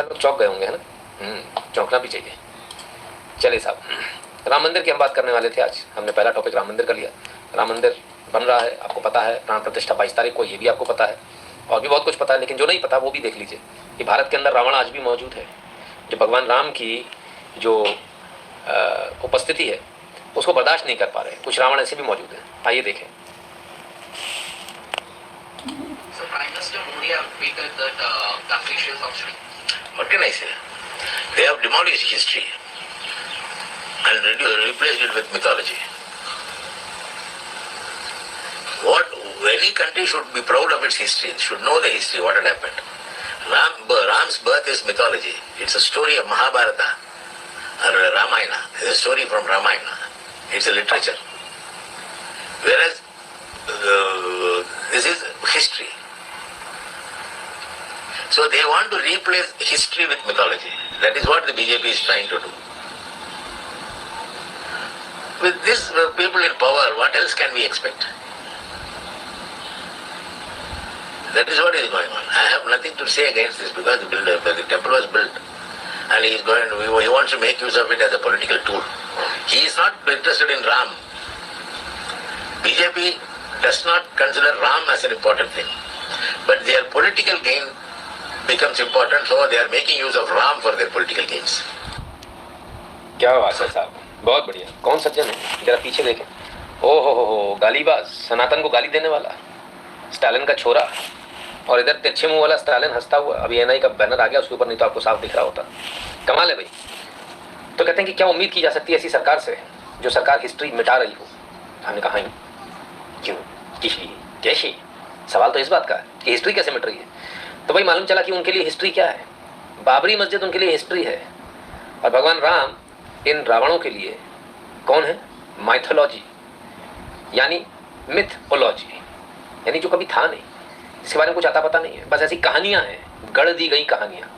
लोग चौंक गए होंगे, है ना? चौंकना भी चाहिए। चलिए साहब, राम मंदिर की हम बात करने वाले थे। आज हमने पहला टॉपिक राम मंदिर कर लिया। राम मंदिर बन रहा है, आपको पता है। प्राण प्रतिष्ठा 22 तारीख को, ये भी आपको पता है। और भी बहुत कुछ पता है, लेकिन जो नहीं पता वो भी देख लीजिए कि भारत के अंदर रावण आज भी मौजूद है। जो भगवान राम की जो उपस्थिति है उसको बर्दाश्त नहीं कर पा रहे। कुछ रावण ऐसे भी मौजूद हैं। आइए देखें। So Prime Minister Modi have tweeted that Confucius of Sri. What can I say? They have demolished history and replaced it with mythology. Any country should be proud of its history, should know the history, what had happened. Ram's birth is mythology. It's a story of Mahabharata or Ramayana. It's a story from Ramayana. It's a literature. Whereas this is history. So they want to replace history with mythology. That is what the BJP is trying to do. With these people in power, what else can we expect? That is what is going on. I have nothing to say against this because the temple was built and he wants to make use of it as a political tool. He is not interested in Ram. BJP does not consider Ram as an important thing. But their political gain becomes important, so they are making use of Ram for their political gains. क्या बात है साहब, बहुत बढ़िया। कौन सज्जन है, जरा पीछे देखें। ओ हो, गालीबाज, सनातन को गाली देने वाला, स्टालिन का छोरा। और इधर तिरछे मुंह वाला स्टालिन हंसता हुआ। अभी एनआई का बैनर आ गया उसके ऊपर, नहीं तो आपको साफ दिख रहा होता। कमाल है भाई। तो कहते हैं कि क्या उम्मीद की जा सकती है ऐसी सरकार से जो सरकार हिस्ट्री मिटा रही हो। हमने कहा क्यों, किसी, कैसे? सवाल तो इस बात का है कि हिस्ट्री कैसे मिट रही है। तो भाई मालूम चला कि उनके लिए हिस्ट्री क्या है। बाबरी मस्जिद उनके लिए हिस्ट्री है। और भगवान राम इन रावणों के लिए कौन है? माइथोलॉजी, यानी मिथोलॉजी, यानी जो कभी था नहीं, इसके बारे में कुछ आता पता नहीं है। बस ऐसी कहानियां हैं, गढ़ दी गई कहानियां।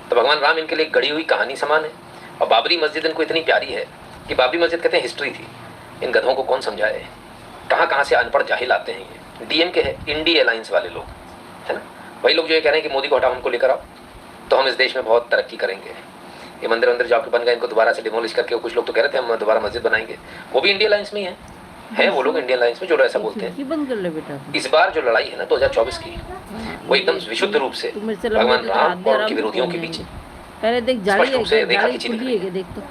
तो भगवान राम इनके लिए गढ़ी हुई कहानी समान है। और बाबरी मस्जिद इनको इतनी प्यारी है कि बाबरी मस्जिद कहते हैं हिस्ट्री थी। इन गधों को कौन समझाए, कहाँ से अनपढ़ जाहिल आते हैं। ये डीएमके है, इंडी अलायंस वाले लोग, है ना? वही लोग जो ये कह रहे हैं कि मोदी को हटाओ, हमको लेकर आओ तो हम इस देश में बहुत तरक्की करेंगे। ये मंदिर जाके बन गए, इनको दोबारा से डिमोलिश करके कुछ लोग तो कह रहे थे हम दोबारा मस्जिद बनाएंगे। वो भी इंडिया अलायंस में ही है वो लोग इंडियन लाइंस में जो ऐसा बोलते हैं। बंद कर ले बेटा। इस बार जो लड़ाई है ना 2024 की, वो एकदम विशुद्ध रूप से भगवान राम और उनके विरोधियों के बीच। पहले देख जाली है, देख तो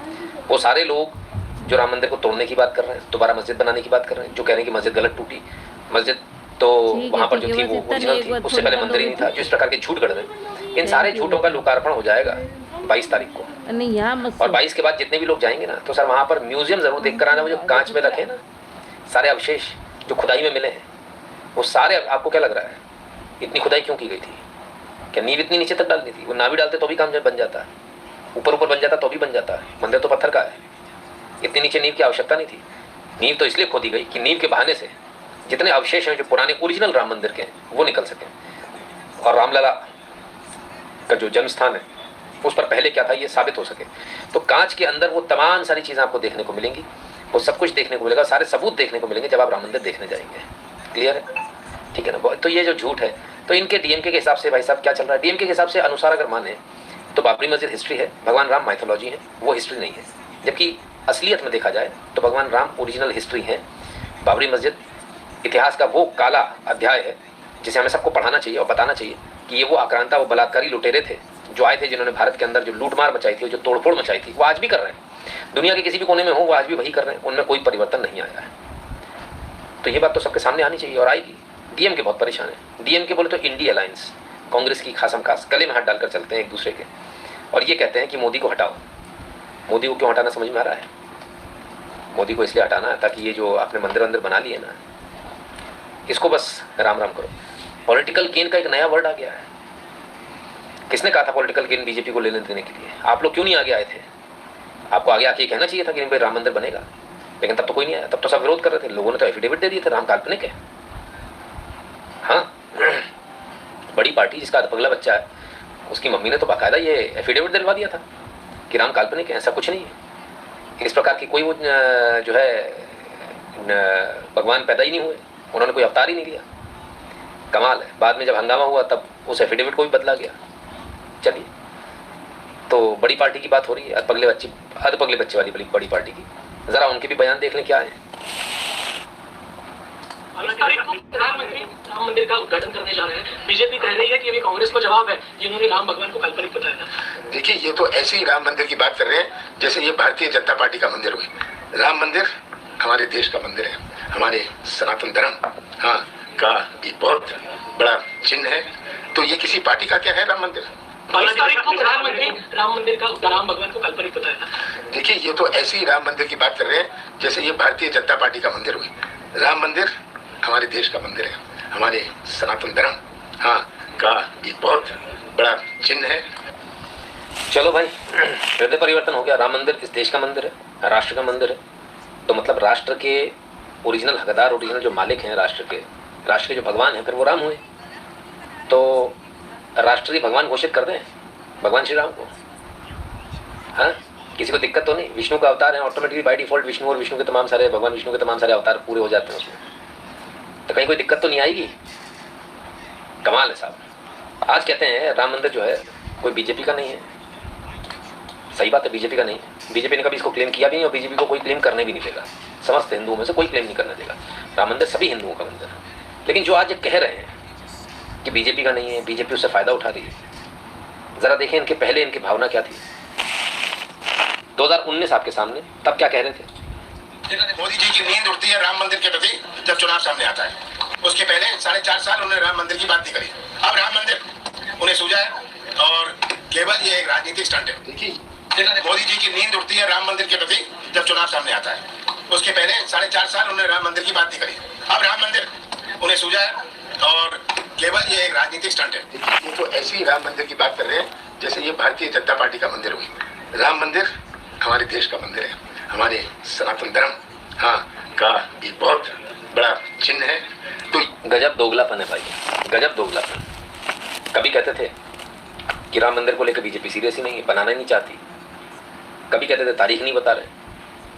वो सारे लोग जो राम मंदिर को तोड़ने की बात कर रहे हैं, दोबारा मस्जिद बनाने की बात कर रहे हैं, जो कह रहे हैं कि मस्जिद गलत टूटी। मस्जिद तो वहाँ पर जो थी वो ओरिजिनल थी, उससे पहले मंदिर ही नहीं था। जो इस प्रकार के झूठ गढ़ रहे हैं, इन सारे झूठों का लोकार्पण हो जाएगा 22 तारीख को। और 22 के बाद जितने भी लोग जाएंगे ना, तो सर वहाँ पर म्यूजियम जरूर देख कर आना। वो जो कांच में रखे ना सारे अवशेष जो खुदाई में मिले हैं, वो सारे, आपको क्या लग रहा है इतनी खुदाई क्यों की गई थी? क्या नींव इतनी नीचे तक डालनी थी? वो ना भी डालते तो भी काम बन जाता है, ऊपर बन जाता तो भी बन जाता है। मंदिर तो पत्थर का है, इतनी नीचे नींव की आवश्यकता नहीं थी। नींव तो इसलिए खोदी गई कि नींव के बहाने से जितने अवशेष हैं जो पुराने ओरिजिनल राम मंदिर के हैं वो निकल सके। और रामलला का जो जन्म स्थान है उस पर पहले क्या था ये साबित हो सके। तो कांच के अंदर वो तमाम सारी चीज़ें आपको देखने को मिलेंगी, वो सब कुछ देखने को मिलेगा, सारे सबूत देखने को मिलेंगे जब आप राम मंदिर देखने जाएंगे। क्लियर है? ठीक है ना? तो ये जो झूठ है, तो इनके डीएमके के हिसाब से भाई साहब क्या चल रहा है, डीएमके के हिसाब से अनुसार अगर माने तो बाबरी मस्जिद हिस्ट्री है, भगवान राम माइथोलॉजी है, वो हिस्ट्री नहीं है। जबकि असलियत में देखा जाए तो भगवान राम ओरिजिनल हिस्ट्री है। बाबरी मस्जिद इतिहास का वो काला अध्याय है जिसे हमें सबको पढ़ाना चाहिए और बताना चाहिए कि ये वो आक्रांता, वो बलात्कारी लुटेरे थे जो आए थे, जिन्होंने भारत के अंदर जो लूटमार मचाई थी, जो तोड़फोड़ मचाई थी, वो आज भी कर रहे हैं। दुनिया के किसी भी कोने में हो वो आज भी वही कर रहे हैं, उनमें कोई परिवर्तन नहीं आया है। तो ये बात तो सबके सामने आनी चाहिए और आएगी। डीएमके बहुत परेशान है। डीएमके बोले तो इंडी अलायंस, कांग्रेस की खासम खास गले में हाथ डालकर चलते हैं एक दूसरे के, और ये कहते हैं कि मोदी को हटाओ। मोदी को क्यों हटाना समझ में आ रहा है? मोदी को इसलिए हटाना है ताकि ये जो आपने मंदिर बना लिए ना, इसको बस राम राम करो। पॉलिटिकल गेन का एक नया वर्ड आ गया है। किसने कहा था पॉलिटिकल गेन बीजेपी को लेने देने के लिए? आप लोग क्यों नहीं आगे आए थे? आपको आगे आके कहना चाहिए था कि भाई राम मंदिर बनेगा, लेकिन तब तो कोई नहीं आया। तब तो सब विरोध कर रहे थे, लोगों ने तो एफिडेविट दे दिए थे राम काल्पनिक है। हाँ, बड़ी पार्टी जिसका अधपगला बच्चा है उसकी मम्मी ने तो बाकायदा ये एफिडेविट दिलवा दिया था कि राम काल्पनिक है, ऐसा कुछ नहीं है। इस प्रकार की कोई वो जो है भगवान पैदा ही नहीं हुए, उन्होंने कोई अवतार ही नहीं लिया। कमाल है। बाद में जब हंगामा हुआ तब उस एफिडेविट को भी बदला गया। चलिए, तो बड़ी पार्टी की बात हो रही है, अधपगले बच्चे वाली बड़ी पार्टी की। जरा उनके भी बयान देख लें क्या है। प्रधानमंत्री राम मंदिर का उद्घाटन करने जा रहे हैं। बीजेपी कह रही है कि अभी कांग्रेस को जवाब है जिन्होंने राम भगवान को काल्पनिक बताया। देखिए, ये तो ऐसे ही राम मंदिर की बात कर रहे हैं जैसे ये भारतीय जनता पार्टी का मंदिर हुई। राम मंदिर हमारे देश का मंदिर है, हमारे सनातन धर्म का एक बहुत बड़ा चिन्ह है। तो ये किसी पार्टी का क्या है राम मंदिर? 22 तारीख को प्रधानमंत्री राम मंदिर का राम भगवान को काल्पनिक बताया। देखिए, ये तो ऐसे ही राम मंदिर की बात कर रहे हैं जैसे ये भारतीय जनता पार्टी का मंदिर हुई। राम मंदिर हमारे देश का मंदिर है, हमारे सनातन धर्म का एक बहुत बड़ा चिन्ह है। चलो भाई, हृदय परिवर्तन हो गया। राम मंदिर इस देश का मंदिर है, राष्ट्र का मंदिर है। तो मतलब राष्ट्र के ओरिजिनल हकदार, ओरिजिनल जो मालिक हैं राष्ट्र के जो भगवान हैं, फिर वो राम हुए। तो राष्ट्रीय भगवान घोषित कर दें भगवान श्री राम को। हाँ, किसी को दिक्कत तो नहीं? विष्णु का अवतार है, ऑटोमेटिकली बाय डिफॉल्ट विष्णु और विष्णु के तमाम सारे भगवान विष्णु के तमाम सारे अवतार पूरे हो जाते हैं उसमें। तो कहीं कोई दिक्कत तो नहीं आएगी? कमाल है साहब। आज कहते हैं राम मंदिर जो है कोई बीजेपी का नहीं है। सही बात है, बीजेपी का नहीं है। बीजेपी ने कभी इसको क्लेम किया भी नहीं और बीजेपी को कोई क्लेम करने भी नहीं देगा। समस्त हिंदुओं में से कोई क्लेम नहीं करने देगा। राम मंदिर सभी हिंदुओं का मंदिर है। लेकिन जो आज कह रहे हैं कि बीजेपी का नहीं है, बीजेपी उससे फायदा उठा रही है, जरा देखें इनके पहले इनकी भावना क्या थी। 2019 आपके सामने, तब क्या कह रहे थे? मोदी जी की नींद उड़ती है राम मंदिर के प्रति जब चुनाव सामने आता है। उसके पहले 4.5 साल उन्होंने राम मंदिर की बात नहीं करी। अब राम मंदिर उन्हें सूझा है और केवल ये एक राजनीतिक स्टंट है। देखिए, मोदी जी की नींद उड़ती है राम मंदिर के प्रति जब चुनाव सामने आता है। उसके पहले 4.5 साल उन्होंने राम मंदिर की बात नहीं करी। अब राम मंदिर उन्हें सूझा है और केवल ये एक राजनीतिक स्टंट है। ये तो ऐसे ही राम मंदिर की बात कर रहे हैं जैसे ये भारतीय जनता पार्टी का मंदिर हुई। राम मंदिर हमारे देश का मंदिर है, हमारे सनातन धर्म का एक बहुत बड़ा चिन्ह है। तो गजब दोगलापन है भाई, गजब दोगलापन। कभी कहते थे कि राम मंदिर को लेकर बीजेपी सीरियस ही नहीं है, बनाना ही नहीं चाहती। कभी कहते थे तारीख नहीं बता रहे,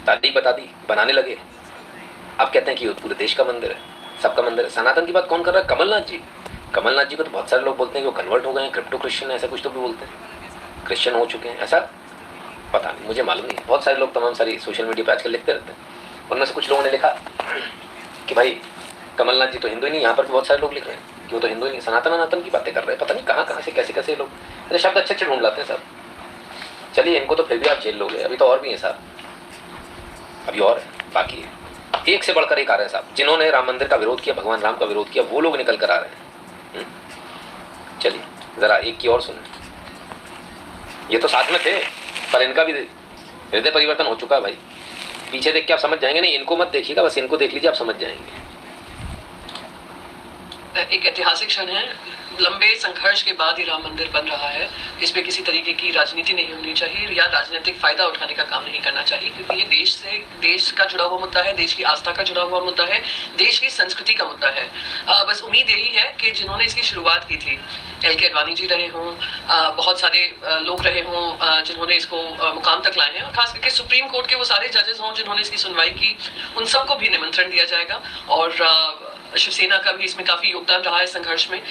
तारीख बता दी, बनाने लगे। अब कहते हैं कि पूरे देश का मंदिर है, सबका मंदिर है। सनातन की बात कौन कर रहा है? कमलनाथ जी। कमलनाथ जी को तो बहुत सारे लोग बोलते हैं कि वो कन्वर्ट हो गए हैं, क्रिप्टो क्रिश्चियन, ऐसा कुछ तो भी बोलते हैं, क्रिश्चियन हो चुके हैं, ऐसा पता नहीं, मुझे मालूम नहीं। बहुत सारे लोग तमाम सारी सोशल मीडिया पे आजकल लिखते रहते हैं। उनमें से कुछ लोगों ने लिखा कि भाई कमलनाथ जी तो हिंदू ही नहीं। यहाँ पर भी बहुत सारे लोग लिख रहे हैं कि वो तो हिंदू ही नहीं, सनातन अनातन की बातें कर रहे हैं। पता नहीं कहाँ से कैसे कैसे लोग ऐसे शब्द अच्छे ढूंढ लाते हैं साहब। चलिए, इनको तो फिर भी आप जेल लोगे, अभी तो और भी हैं साहब, अभी और है, बाकी है। एक से बढ़कर एक आ रहे हैं साहब। जिन्होंने राम मंदिर का विरोध किया, भगवान राम का विरोध किया, वो लोग निकल कर आ रहे हैं। चलिए जरा एक की और सुने। ये तो साथ में थे, पर इनका भी हृदय परिवर्तन हो चुका है भाई। पीछे देख के आप समझ जाएंगे। नहीं, इनको मत देखिएगा, बस इनको देख लीजिए, आप समझ जाएंगे। एक ऐतिहासिक क्षण है। लंबे संघर्ष के बाद ही राम मंदिर बन रहा है। इस पे किसी तरीके की राजनीति नहीं होनी चाहिए या राजनीतिक फायदा उठाने का काम नहीं करना चाहिए, क्योंकि ये देश का जुड़ा हुआ मुद्दा है, देश की आस्था का जुड़ा हुआ मुद्दा है, देश की संस्कृति का मुद्दा है। बस उम्मीद यही है कि जिन्होंने इसकी शुरुआत की थी, LK अडवाणी जी रहे हों, बहुत सारे लोग रहे हों जिन्होंने इसको मुकाम तक लाए हैं, और खास करके सुप्रीम कोर्ट के वो सारे जजेस हों जिन्होंने इसकी सुनवाई की, उन सबको भी निमंत्रण दिया जाएगा। और शिवसेना का भी इसमें काफी योगदान रहा है संघर्ष में।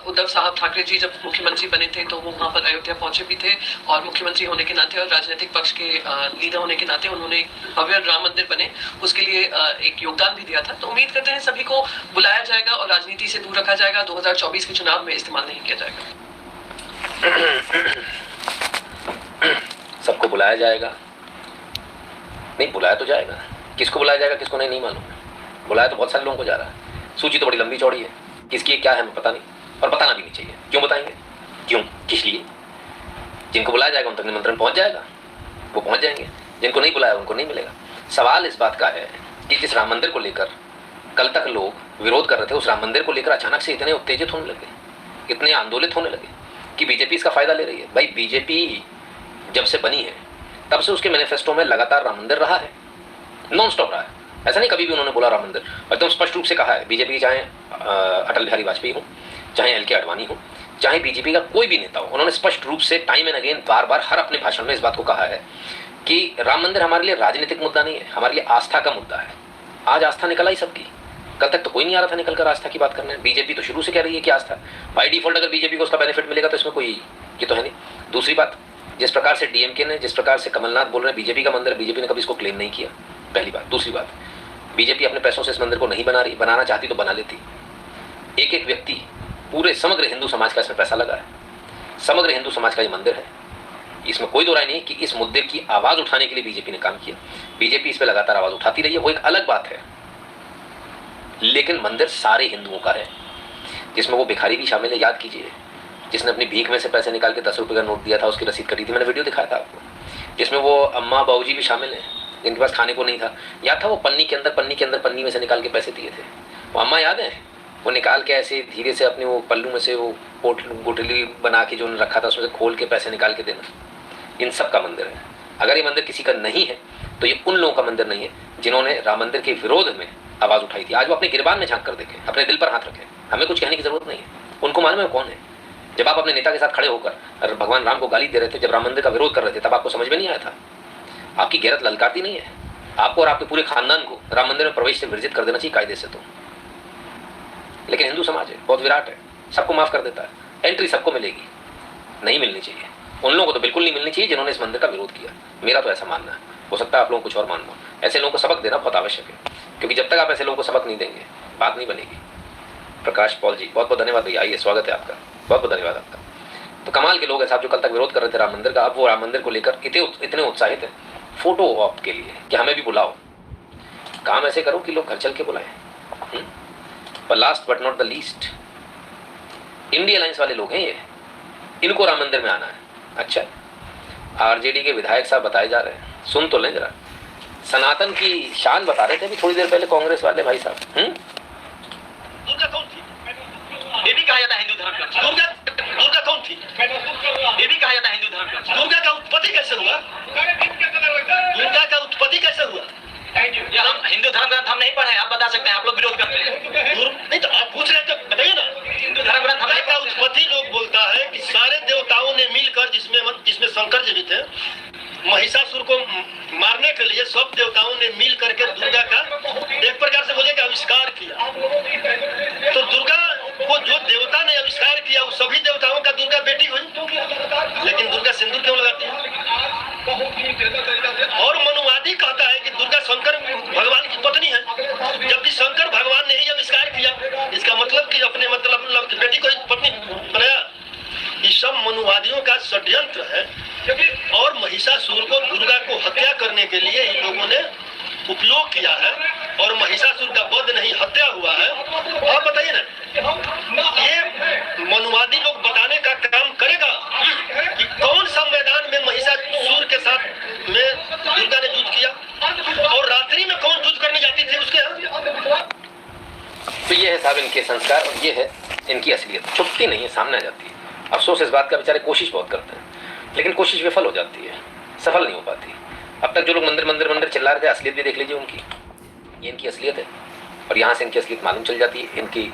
उद्धव साहब ठाकरे जी जब मुख्यमंत्री बने थे तो वो वहाँ पर अयोध्या पहुंचे भी थे, और मुख्यमंत्री होने के नाते और राजनीतिक पक्ष के लीडर होने के नाते उन्होंने भव्य राम मंदिर बने, उसके लिए एक योगदान भी दिया था। तो उम्मीद करते हैं सभी को बुलाया जाएगा और राजनीति से दूर रखा जाएगा। 2024 के चुनाव में इस्तेमाल नहीं किया जाएगा। सबको बुलाया जाएगा? नहीं, बुलाया तो जाएगा। किसको बुलाया जाएगा किसको नहीं मालूम। बुलाया तो बहुत सारे लोगों को जा रहा है। सूची तो बड़ी लंबी चौड़ी है, किसकी क्या है हमें पता नहीं, और बताना भी नहीं चाहिए। क्यों बताएंगे? क्यों, किस लिए? जिनको बुलाया जाएगा उन तक निमंत्रण पहुंच जाएगा, वो पहुंच जाएंगे। जिनको नहीं बुलाया उनको नहीं मिलेगा। सवाल इस बात का है कि जिस राम मंदिर को लेकर कल तक लोग विरोध कर रहे थे, उस राम मंदिर को लेकर अचानक से इतने उत्तेजित होने लगे, इतने आंदोलित होने लगे कि बीजेपी इसका फायदा ले रही है। भाई बीजेपी जब से बनी है तब से उसके मैनिफेस्टो में लगातार राम मंदिर रहा है, नॉन स्टॉप रहा है। ऐसा नहीं कभी भी उन्होंने बोला राम मंदिर, एकदम स्पष्ट रूप से कहा है। बीजेपी चाहे अटल बिहारी वाजपेयी हो, चाहे LK अडवाणी हो, चाहे बीजेपी का कोई भी नेता हो, उन्होंने स्पष्ट रूप से टाइम एंड अगेन बार बार हर अपने भाषण में इस बात को कहा है कि राम मंदिर हमारे लिए राजनीतिक मुद्दा नहीं है, हमारे लिए आस्था का मुद्दा है। आज आस्था निकल आई सबकी। कल तक तो कोई नहीं आ रहा था निकल कर आस्था की बात करने। बीजेपी तो शुरू से कह रही है कि आस्था बाई डिफॉल्ट, अगर बीजेपी को उसका बेनिफिट मिलेगा तो इसमें कोई ये तो है नहीं। दूसरी बात, जिस प्रकार से डीएमके ने, जिस प्रकार से कमलनाथ बोल रहे हैं बीजेपी का मंदिर, बीजेपी ने कभी इसको क्लेम नहीं किया, पहली बात। दूसरी बात, बीजेपी अपने पैसों से इस मंदिर को नहीं बना रही, बनाना चाहती तो बना लेती। एक एक व्यक्ति, पूरे समग्र हिंदू समाज का इसमें पैसा लगा है, समग्र हिंदू समाज का ये मंदिर है, इसमें कोई दो राय नहीं कि इस मुद्दे की आवाज़ उठाने के लिए बीजेपी ने काम किया। बीजेपी इस पर लगातार आवाज़ उठाती रही है, वो एक अलग बात है, लेकिन मंदिर सारे हिंदुओं का है, जिसमें वो भिखारी भी शामिल है। याद कीजिए, जिसने अपनी भीख में से पैसे निकाल के 10 रुपये का नोट दिया था, उसकी रसीद कटी थी, मैंने वीडियो दिखाया था आपको, जिसमें वो अम्मा बाबूजी भी शामिल हैं जिनके पास खाने को नहीं था। याद था वो पन्नी के अंदर पन्नी में से निकाल के पैसे दिए थे, वो अम्मा याद है, वो निकाल के ऐसे धीरे से अपने वो पल्लू में से वो गुटली बना के जो रखा था उसमें से खोल के पैसे निकाल के देना। इन सब का मंदिर है। अगर ये मंदिर किसी का नहीं है तो ये उन लोगों का मंदिर नहीं है जिन्होंने राम मंदिर के विरोध में आवाज़ उठाई थी। आज वो अपने गिरबान में झांक कर देखें, अपने दिल पर हाथ रखें, हमें कुछ कहने की जरूरत नहीं है। उनको मालूम है कौन है। जब आप अपने नेता के साथ खड़े होकर भगवान राम को गाली दे रहे थे, जब राम मंदिर का विरोध कर रहे थे, तब आपको समझ में नहीं आया था? आपकी गैरत ललकारती नहीं है? आपको और आपके पूरे खानदान को राम मंदिर में प्रवेश से वर्जित कर देना चाहिए कायदे से। तो लेकिन हिंदू समाज है, बहुत विराट है, सबको माफ कर देता है, एंट्री सबको मिलेगी, नहीं मिलनी चाहिए। उन लोगों को तो बिल्कुल नहीं मिलनी चाहिए जिन्होंने इस मंदिर का विरोध किया। मेरा तो ऐसा मानना है, हो सकता है आप लोगों को कुछ और मानना। ऐसे लोगों को सबक देना बहुत आवश्यक है, क्योंकि जब तक आप ऐसे लोगों को सबक नहीं देंगे बात नहीं बनेगी। प्रकाश पॉल जी, बहुत बहुत धन्यवाद भैया, आइए, स्वागत है आपका, बहुत बहुत धन्यवाद आपका। तो कमाल के लोग हैं साहब, जो कल तक विरोध कर रहे थे राम मंदिर का, अब वो राम मंदिर को लेकर इतने उत्साहित हैं फोटो ऑप के लिए कि हमें भी बुलाओ। काम ऐसे करो कि लोग घर चल के बुलाएं। पर last but not the least, India alliance वाले लोग हैं ये, इनको राम मंदिर में आना है। अच्छा, आरजेडी के विधायक साहब बताए जा रहे हैं, सुन तो लें जरा, सनातन की शान बता रहे थे अभी थोड़ी देर पहले कांग्रेस वाले भाई साहब। दुर्गा कौन थी? देवी कहा जाता है हिंदू धर्म का। दुर्गा कौन थी? देवी कहा जाता है हिंदू धर्म का। दुर्गा का उत्पत्ति कैसे हुआ? दुर्गा का उत्पत्ति कैसे हुआ? हम हिंदू धर्म ग्रंथ हम नहीं पढ़े, आप बता सकते हैं, आप लोग विरोध करते हैं। नहीं तो आप पूछ रहे तो बताइए ना। हिंदू धर्म ग्रंथ हम का उत्पत्ति लोग बोलता है कि सारे देवताओं ने मिलकर, जिसमें शंकर जी भी थे, महिषासुर को मारने के लिए सब देवताओं ने मिल करके दुर्गा का एक प्रकार से बोले कि आविष्कार किया। तो दुर्गा को जो देवता ने आविष्कार किया वो सभी देवताओं का दुर्गा बेटी हुई। लेकिन दुर्गा सिंदूर क्यों लगाती है? और मनुवादी कहता है कि दुर्गा शंकर भगवान की पत्नी है, जबकि शंकर भगवान ने ही आविष्कार किया। इसका मतलब कि अपने मतलब बेटी को पत्नी बनाया। ये सब मनुवादियों का षड्यंत्र है। और महिषासुर को दुर्गा को हत्या करने के लिए इन लोगों ने उपयोग किया है, और महिषासुर का वध नहीं, हत्या हुआ है। आप बताइए ना, ये मनुवादी लोग बताने का काम करेगा कि कौन सा मैदान में महिषासुर के साथ में दुर्गा ने युद्ध किया, और रात्रि में कौन युद्ध करने जाती थी उसके यहाँ? तो ये है साहब इनके संस्कार, और ये है इनकी असलियत, छुपती नहीं है, सामने आ जाती है। अफसोस इस बात का, बेचारे कोशिश बहुत करते हैं लेकिन कोशिश विफल हो जाती है, सफल नहीं हो पाती। अब तक जो लोग मंदिर मंदिर मंदिर चिल्ला रहे थे, असलियत भी देख लीजिए उनकी, ये इनकी असलियत है। और यहाँ से इनकी असलियत मालूम चल जाती है, इनकी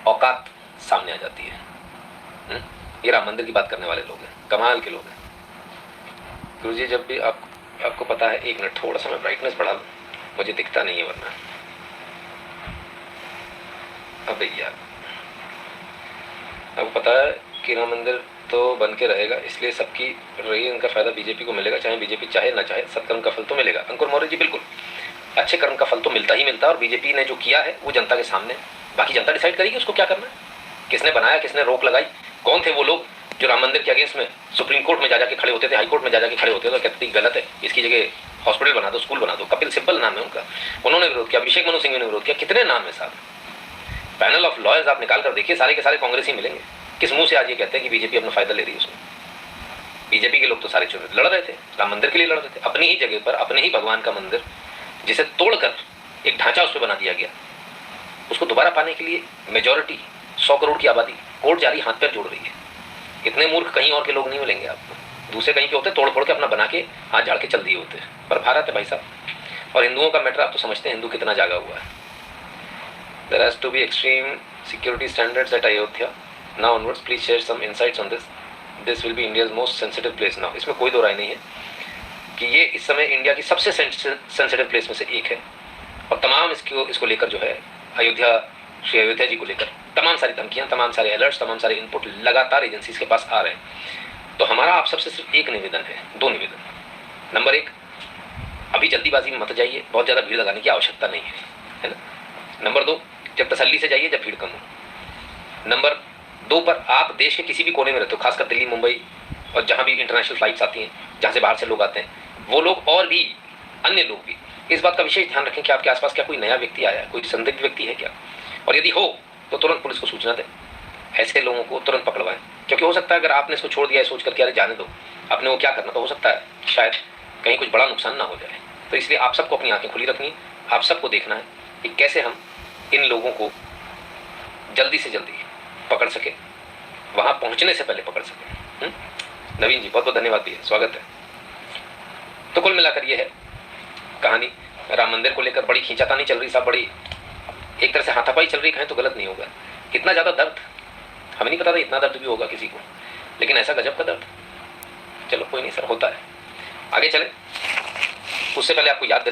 औकात सामने आ जाती है। ये राम मंदिर की बात करने वाले लोग हैं, कमाल के लोग हैं। गुरुजी, जब भी आपको पता है, एक मिनट थोड़ा सा मैं ब्राइटनेस बढ़ा लूँ, मुझे दिखता नहीं है वरना। अब भैया आपको पता है कि राम मंदिर तो बन के रहेगा, इसलिए सबकी रही इनका फायदा बीजेपी को मिलेगा, चाहे बीजेपी चाहे ना चाहे, सत्कर्म का फल तो मिलेगा। अंकुर मौर्य जी, बिल्कुल, अच्छे कर्म का फल तो मिलता ही मिलता है, और बीजेपी ने जो किया है वो जनता के सामने, बाकी जनता डिसाइड करेगी उसको क्या करना है, किसने बनाया, किसने रोक लगाई, कौन थे वो लोग जो राम मंदिर के अगेंस्ट में सुप्रीम कोर्ट में जा जाके खड़े होते थे, हाई कोर्ट में जा जाके खड़े होते थे और कहते थे गलत है, इसकी जगह हॉस्पिटल बना दो, स्कूल बना दो। कपिल सिब्बल नाम है उनका, उन्होंने विरोध किया। अभिषेक मनु सिंह ने विरोध किया। कितने नाम है साहब, पैनल ऑफ लॉयर्स आप निकाल कर देखिए, सारे के सारे कांग्रेस ही मिलेंगे। किस मुंह से आज ये कहते हैं कि बीजेपी अपना फायदा ले रही है उसमें? बीजेपी के लोग तो सारे चुनाव लड़ रहे थे, राम मंदिर के लिए लड़ रहे थे, अपनी ही जगह पर, अपने ही भगवान का मंदिर जिसे तोड़कर एक ढांचा उस पर बना दिया गया, उसको दोबारा पाने के लिए मेजॉरिटी 100 करोड़ की आबादी कोर्ट जारी हाथ पैर जोड़ रही है। इतने मूर्ख कहीं और के लोग नहीं मिलेंगे आपको। दूसरे कहीं के होते तोड़ फोड़ के अपना बना के हाथ झाड़ के चल दिए होते, पर भारत है भाई साहब। और हिंदुओं का मैटर आप तो समझते हैं, हिंदू कितना जागा हुआ है। There has to be extreme security standards at Ayodhya. Now onwards, please share some insights on this. This will be India's most sensitive place now. इसमें कोई दो राय नहीं है कि ये इस समय इंडिया की सबसे सेंसिटिव प्लेस में से एक है, और तमाम इसको लेकर जो है श्री अयोध्या जी को लेकर तमाम सारी धमकियां, तमाम सारे अलर्ट्स, तमाम सारे इनपुट लगातार एजेंसीज के पास आ रहे हैं। तो हमारा आप सबसे सिर्फ एक निवेदन है, 2 निवेदन। नंबर 1, अभी जल्दीबाजी में मत जाइए, बहुत ज़्यादा भीड़ लगाने की आवश्यकता नहीं है ना। नंबर 2, जब तसल्ली से जाइए जब भीड़ कम हो। नंबर 2 पर आप देश के किसी भी कोने में रहते हो, खासकर दिल्ली, मुंबई और जहाँ भी इंटरनेशनल फ्लाइट्स आती हैं, जहाँ से बाहर से लोग आते हैं, वो लोग और भी अन्य लोग भी इस बात का विशेष ध्यान रखें कि आपके आसपास क्या कोई नया व्यक्ति आया है, कोई संदिग्ध व्यक्ति है क्या, और यदि हो तो तुरंत पुलिस को सूचना दें। ऐसे लोगों को तुरंत पकड़वाएं, क्योंकि हो सकता है अगर आपने इसको छोड़ दिया है सोच करके अरे जाने दो, आपने वो क्या करना, तो हो सकता है शायद कहीं कुछ बड़ा नुकसान ना हो जाए। तो इसलिए आप सबको अपनी आंखें खुली रखनी है, आप सबको देखना है कि कैसे हम इन लोगों को जल्दी से जल्दी पकड़ सके, वहाँ पहुँचने से पहले पकड़ सके। नवीन जी बहुत बहुत धन्यवाद भैया, स्वागत है। तो कुल मिलाकर ये है कहानी, राम मंदिर को लेकर बड़ी खींचातानी चल रही साहब, बड़ी एक तरह से हाथापाई चल रही, कहें तो गलत नहीं होगा। इतना ज़्यादा दर्द हमें नहीं पता था, इतना दर्द भी होगा किसी को, लेकिन ऐसा गजब का दर्द। चलो कोई नहीं सर, होता है। आगे चले, उससे पहले आपको याद दिला